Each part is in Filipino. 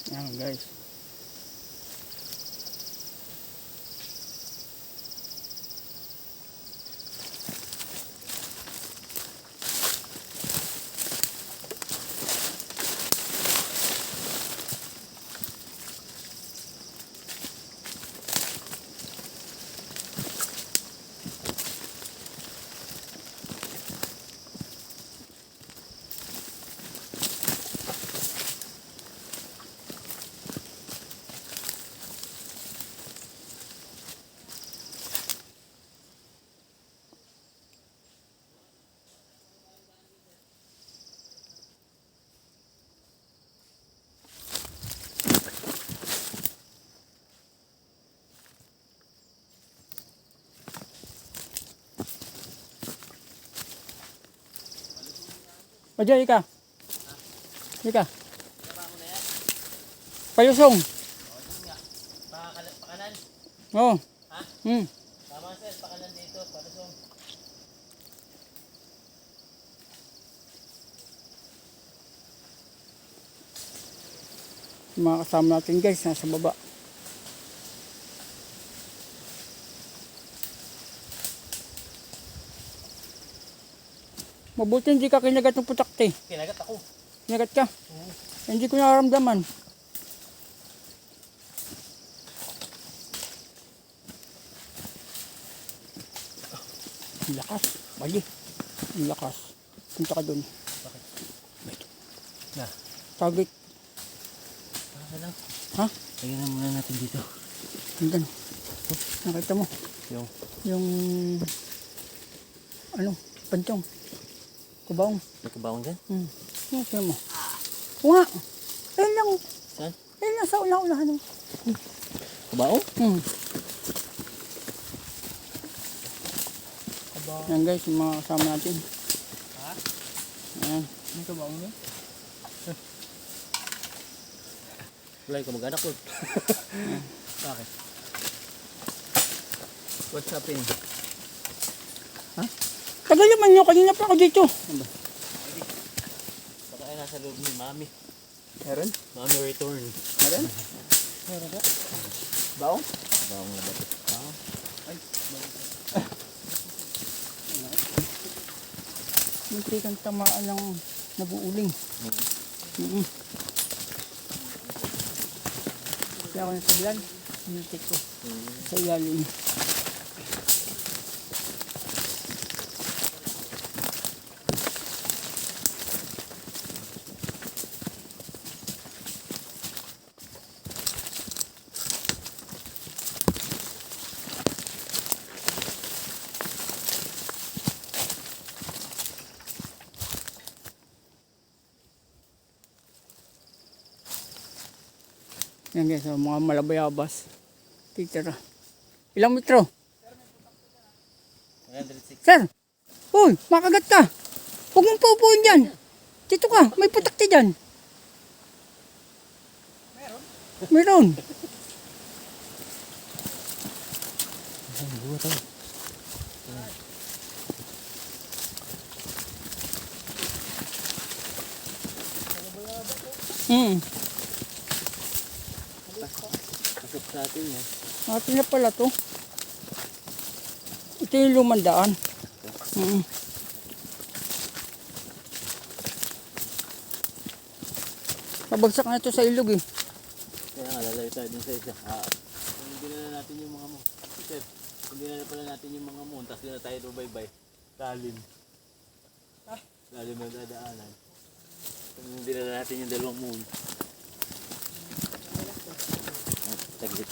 Ayan guys. O dyan, ika. Ika. Palusong. Pakanan. Oo. Ha? Tama sir, pakanan dito, palusong. Mga kasama natin guys, nasa baba. Mabuti hindi ka kinagat ng putakte. Kinagat ako. Kinagat ka? Hindi ko nararamdaman. Ang lakas. Mali. Ang lakas. Punta ka dun. Bakit? Ito. Na. Target. Lang. Ha? Lagyan na muna natin dito. Hanggang. Nakita mo? Yung ano? Pantong. Kubaong. May kabaong dyan? Yung sino mo? Oo nga. Ayun lang. Saan? Ayun lang sa una-unahan. Kabaong? Ayan guys, yung mga kasama natin. Ha? Ayan. May kabaong dyan? Wala yung kamag-anak ko. Bakit? What's happening? Tagal naman nyo. Kanina pa ako dito. Baka ay nasa loob ni Mami. Meron? Mami return. Meron? Meron ka? Baong? Kabaong na ba ito? Ay. Munti kang tamaan ng nabuuling. Kaya ako nasaglan. Hinitik ko. Sa ilalim. Yan guys, mga malabayabas. Titira. Ilang metro? 106. Sir! Uy, makagat ka! Huwag mong paupuin dyan! Dito ka, may putakti dyan. Meron? Saan buhat ako? Pasok sa atin yan. Atin na pala to. Ito yung lumandaan. Pabagsak na ito sa ilog eh. Kaya nga, lalayo tayo dun sa isa. Kung hindi na natin yung mga mo. Sir, hindi na pala natin yung mga mo. Tapos doon na tayo rubaybay. Lalim. Lalim ang dadaanan. Kung hindi na natin yung dalawang moon. Taglit.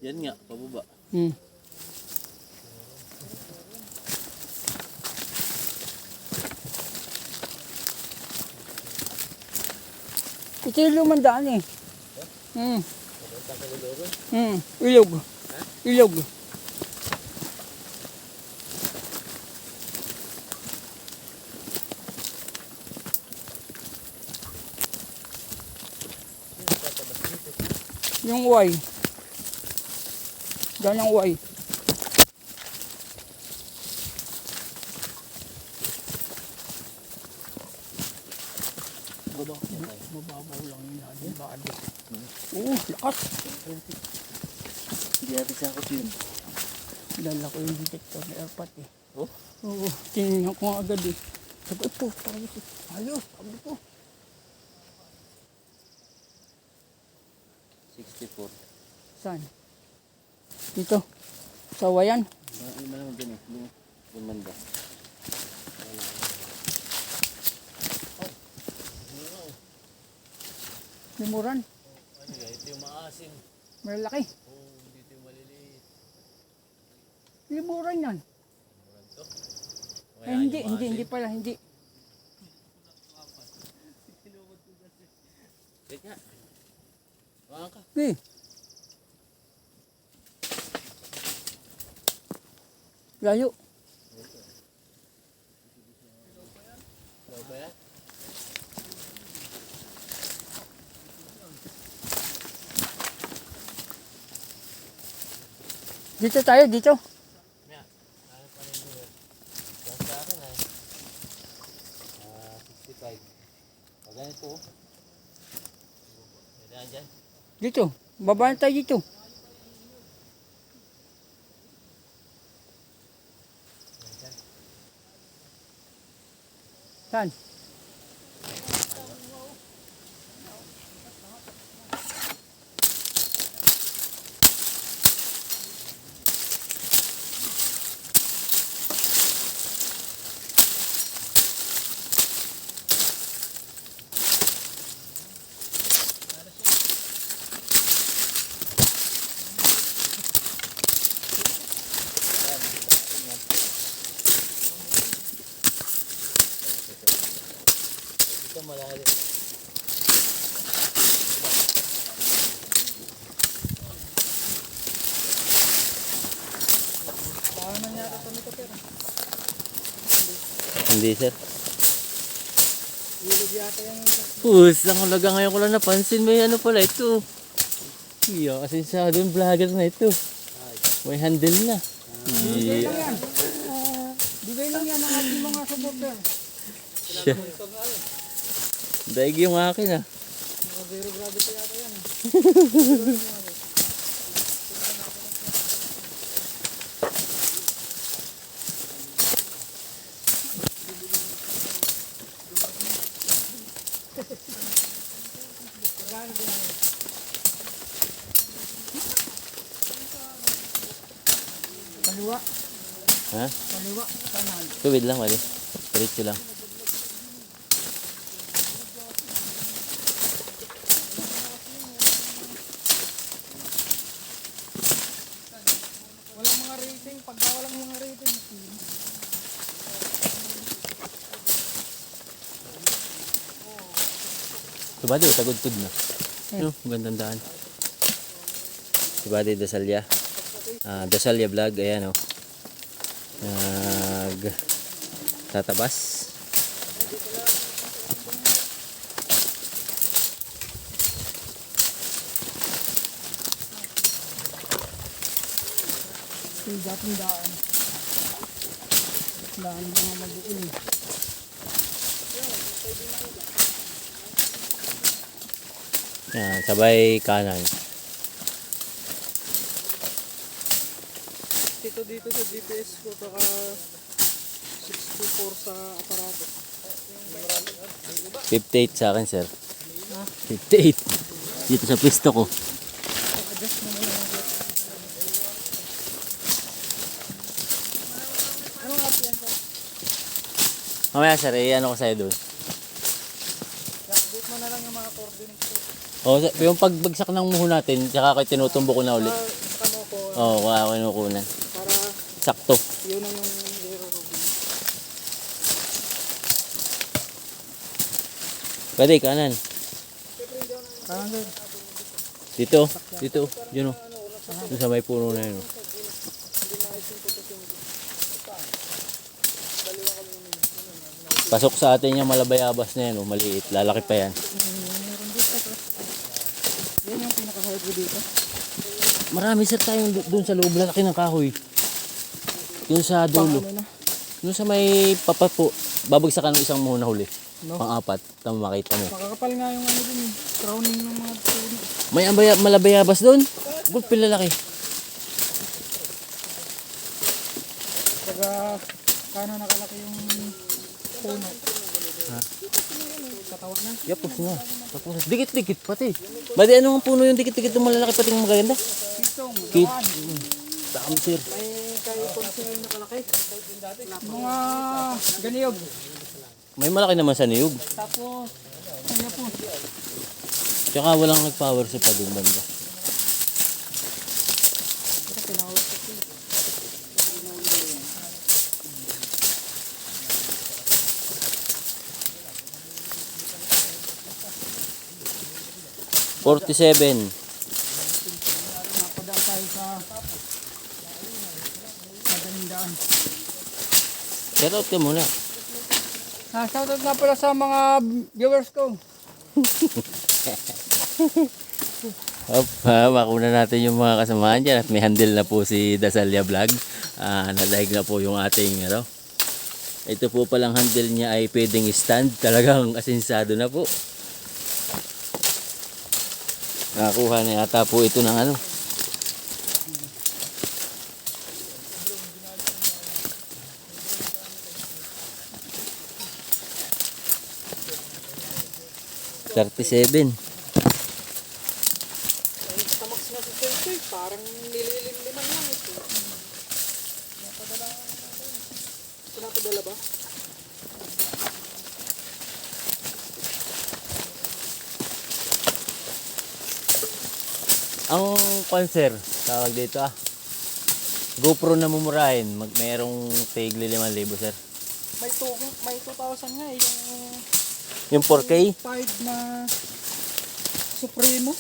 Yan nga, pababa. Ito yung lumandaan eh. Ilog. Ilog. Yung Y. Diyan ang Y. Bababa ko siya tayo. Mababaw lang yun. Yung bali. Oo, lakas. Hindi natin sakot yun. Dala ko yung detector na airpot eh. Oh? Oo, tinignan ko nga agad eh. Sabi po, ayos, sabi po. 64. Saan? Dito. Sa wayan. Yung malamang dyan eh. Yung banda. Limuran. Ano yan? Ito yung maasim. Malaki. Oo, dito yung maliliit. Limuran yan. Murag to. Ay, hindi pala, hindi. Wait nga. Hawakan ka. Eh. Layo. Ikaw ba yan? Dito tayo, dito. Maya. Ano pa rin yun? Yan sa akin ay. 65. Pag ganito. Kailangan dyan. Dito. Baba na tayo dito. Saan? Dito malalim. Baka nangyari kami ito pero. Hindi sir. Ilog yata yan. Lang ulaga ngayon ko lang napansin. May ano pala ito. Iya, kasi sa doon vlogger na ito. May handle na. Bigay Iya. lang yan. Bigay lang yan ang ating mga supporter. Siya. Daig yung akin ah. Mga zero gravity yata yan. Kaliwa, Ha? kaliwa, kanan. Tuwid lang, wali. Diretso lang. Walang mga rating, pagka walang mga rating. Subadi, tagod-tod na. Ano, magandang daan. Subadi, Dasalya. Dasalya vlog, ayan o. Tatabas. Yung dating daan. Daan ng mga mag-uul. Yan, sabay kanan. Dito sa GPS ko, saka 64 sa aparato. 58 sa akin, sir. 58. Dito sa pwesto ko. Adjust mo na lang. Ano nga yan po? Mamaya, sir, ano ko sa'yo doon. Update mo na lang yung mga coordinates ko. O, yung pagbagsak ng muho natin, tsaka kayo tinutumbo ko na ulit. Tamo ko Oo, wala ko kinukunan. para Sakto. yun na yung zero rubin. Pwede, kanan. Kanan. Dito, yun o. Doon sa may puno na yun o. Pasok sa atin yung malabayabas na yan o, maliit. Lalaki pa yan. Yan yung pinaka-hard ko dito. Marami sir tayong doon sa loob, lalaki ng kahoy. Doon sa dulo. Ano na? Doon sa may papapo, babagsakan ng isang muho na huli. No? Pang-apat. Tama makita mo. Makakapal nga yung ano dun, crowning ng mga puno. May malabayabas doon. Gulp, lalaki. Pagka kano nakalaki yung puno. Ha? Katawan na. Yapos na. Tapos, dikit-dikit pati. Badi ano ang puno yung dikit-dikit yung malalaki pati yung magaganda? Pitong, Kit. gawan. Dami sir. May kayo konsinay nakalaki. Mga ganiyog. May malaki naman sa niyog. Tapos, kaya po. Tsaka walang nag-power sa pa doon banda. Ito tinawag ko siya. 47. Napadaan tayo sa madaling daan. Shoutout ka muna. Shoutout nga pala sa mga viewers ko. Makuna natin yung mga kasamahan dyan at may handle na po si Dasalya Vlog. Nadaig na po yung ating ano. Ito po palang handle niya ay pwedeng stand. Talagang asinsado na po. Nakakuha na yata po ito ng ano. $37. Tamax na si Sensei, parang nililimliman lang ito. Pinapadala ba? Ang concert, tawag dito GoPro na mumurahin, mayroong tigli 5,000 sir. May 2,000 nga eh, Yung 4K? 5 na Supremo.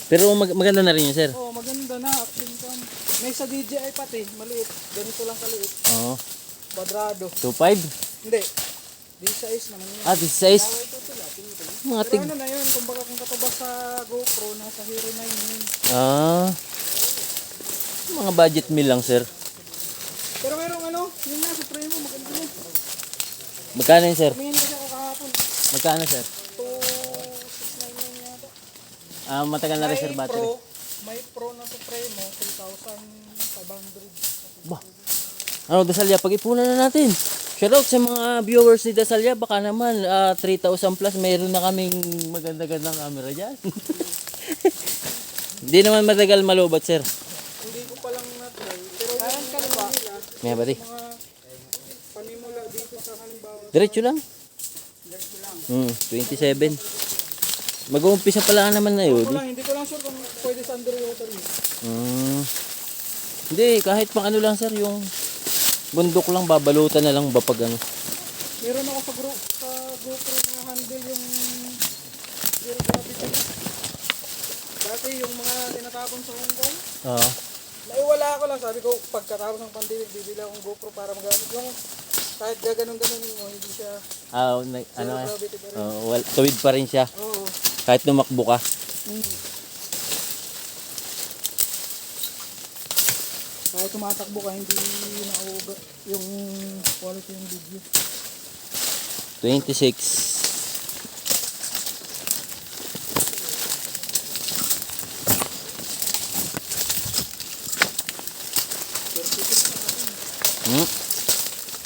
Pero maganda na rin yun sir. Oh, maganda na, action cam. May sa DJI pati, maliit. Ganito lang kaliit. Oo. Quadrado. 2.5? Hindi. D6 naman yun. 16? Laway ito sila, tingin. Mga Pero tig... ano na yun, kumbaga kung katubas sa GoPro, nasa Hero 9 yun. Mga budget meal lang sir. Pero merong ano, yun nga, Supremo, maganda yun. Magkano yun sir? Tumingin kasi ako kahapon. Magkano sir? 2,699 yata. Matagal na rin sir battery. May Pro na Supremo, 3,500. Bah. Ano Dasalya, pag-ipunan na natin. Shoutout sa mga viewers ni Dasalya, baka naman 3,000 plus mayroon na kaming maganda-gandang camera dyan. Hindi naman matagal malubat sir. Hindi ko palang na-try. Pero yung kaliwa, May ba di? mga panimula dito sa halimbawa. Diretso lang. Diretso lang. 27. Mag-uumpisa pala naman na yun. Hindi ko lang sure kung pwede sa underwater yun. Hindi, kahit pang ano lang sir, yung bundok lang, babalutan na lang ba pag ano. Meron ako sa GoPro na handle yung zero gravity. Dati yung mga tinatapon sa Hong Kong, Oo. naiwala ko lang. Sabi ko, pagkatapos ng pandemic, bibili akong GoPro para magamit yung kahit gaganon-ganon mo, hindi siya Ano, zero gravity pa rin. tuwid pa rin siya. Oo. Kahit lumakbo ka. Kahit tumatakbo ka, hindi nauuga yung quality ng video. 26.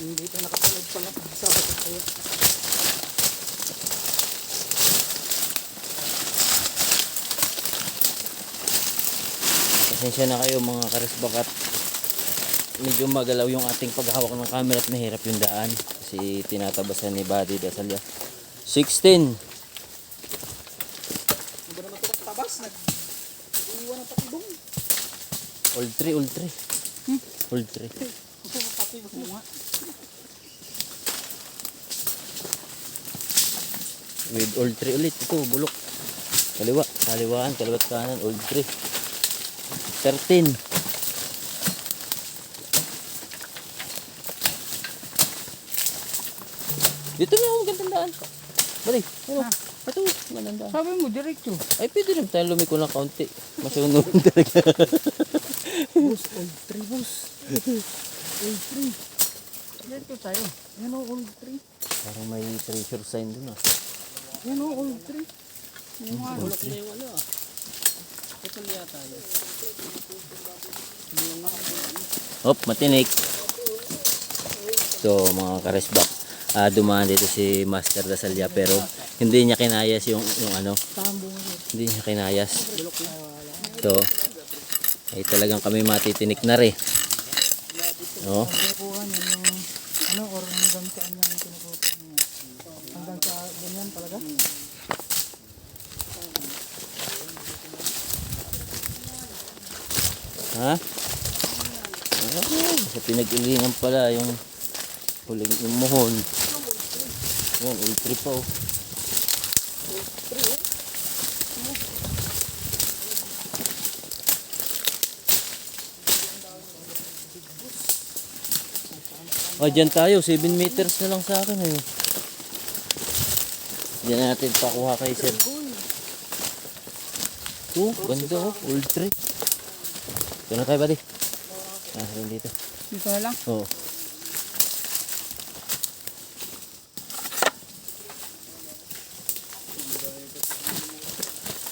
Hindi ito nakapanood pala sa akin kaya. Pasensya na kayo mga karesbakat. Medyo magalaw yung ating paghawak ng camera at mahirap yung daan. Kasi tinatabasan ni Buddy Dasalya. 16. Ano ba naman ito tabas? Nag-iwan ng patibong. Old 3, old 3. Old 3. Patibong nga. With old 3 ulit. Ito, bulok. Kaliwa, kaliwaan, kaliwat kanan, old 3. 13. Dito na ang gandang daan. Bali, ano? Ito, gandang daan. Sabi mo, diretso. Ay, pwede rin tayo lumiko ng kaunti. Masunog talaga. Bus, old 3 bus. Old 3. Diretso tayo. Yan o, old 3. Parang may treasure sign dun ah. Yan o, old tree. Yung mga Old tree. Yung ano ah. Putol yata yun. Hop, matinik. So mga karesbak, dumaan dito si Master Dasalya pero hindi niya kinayas yung ano, hindi niya kinayas. So ay talagang kami matitinik na rin. No? kinukuha niya yung ano, or hanggang saan niya yung kinukuha niya. Hanggang sa ganyan talaga. Ha? Sa pinag-ilingan pala yung huling umuhon. Yan, ultra pa oh. Oh, dyan tayo. 7 meters na lang sa akin eh. Diyan natin pakuha kay Sir. Oh, ganda oh. Ultra. Ito na tayo, buddy. Rin dito. Dito na lang. Oo.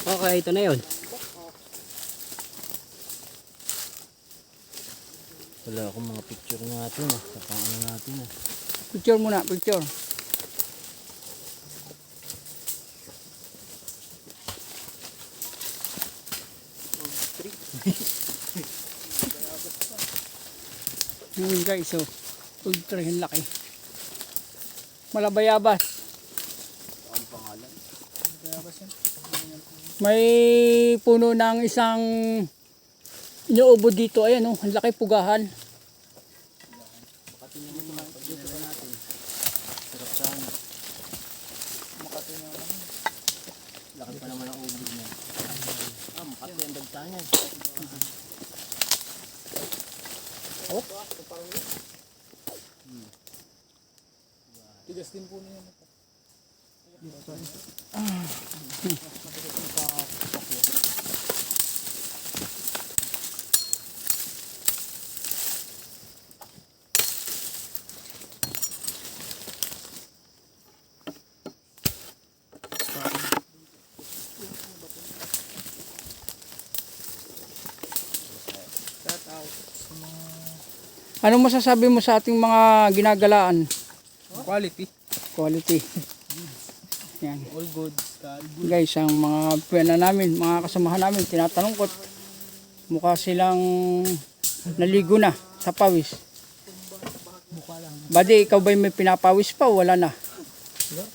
Okay, ito na yun. Wala akong mga picture natin ah. Sa pang-ano natin ah. Picture muna, picture. Yun guys, so ultra yung laki. Malabayabas. Ang pangalan. May puno ng isang inuubo dito. Ayan oh, ang laki pugahan. Makati naman naman. Dito pa natin. Sarap sana. Makati naman. Laki pa naman ang ubod niya. Makati ang dagta niya. Oh, tigas din po niya. Anong masasabi mo sa ating mga ginagalaan? Quality. Quality. Yan. All good. Guys, ang mga pwena namin, mga kasamahan namin, tinatanong ko, mukha silang naligo na sa pawis. Mukha lang. Badi, ikaw ba may pinapawis pa o wala na?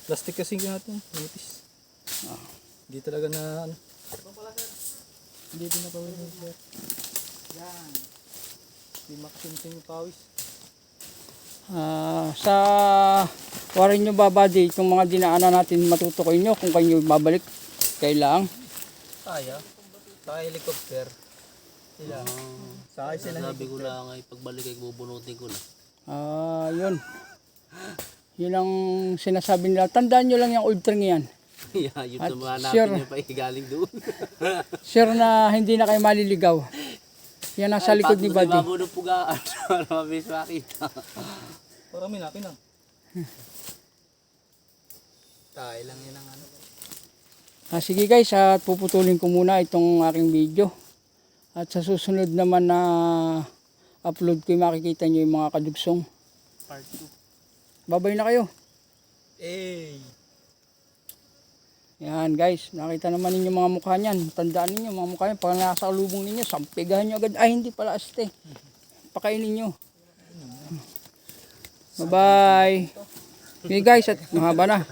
Plastic kasi natin. Nipis. Hindi talaga na ano. Hindi din na pawis. Yan. Hindi makasimsim yung pawis. Sa warin nyo ba, Badi, itong mga dinaanan natin matutukoy nyo kung kayo babalik kailang? Kaya. Sa helicopter. Sila. Sakay sila. Sabi ko lang ay pagbalik ay bubunutin ko na. Yun. Yun ang sinasabi nila. Tandaan nyo lang yung old string yan. Yeah, yun At sa mga sure. napin niya pa galing doon. Sure na hindi na kayo maliligaw. Yan nasa likod ni Buddy. Bago ng pugaan para mabilis makita. Parami natin lang. Tayo lang yun ang ano. Sige guys, at puputulin ko muna itong aking video. At sa susunod naman na upload ko, makikita nyo yung mga kadugsong. Part 2. Babay na kayo. Hey! Yan guys, nakita naman ninyo mga mukha niyan. Tandaan ninyo mga mukha niyan. Pag nasa lubong ninyo, sampigahan nyo agad. Ay, hindi pala aste. Pakainin nyo. Bye-bye. Okay guys, at mahaba na.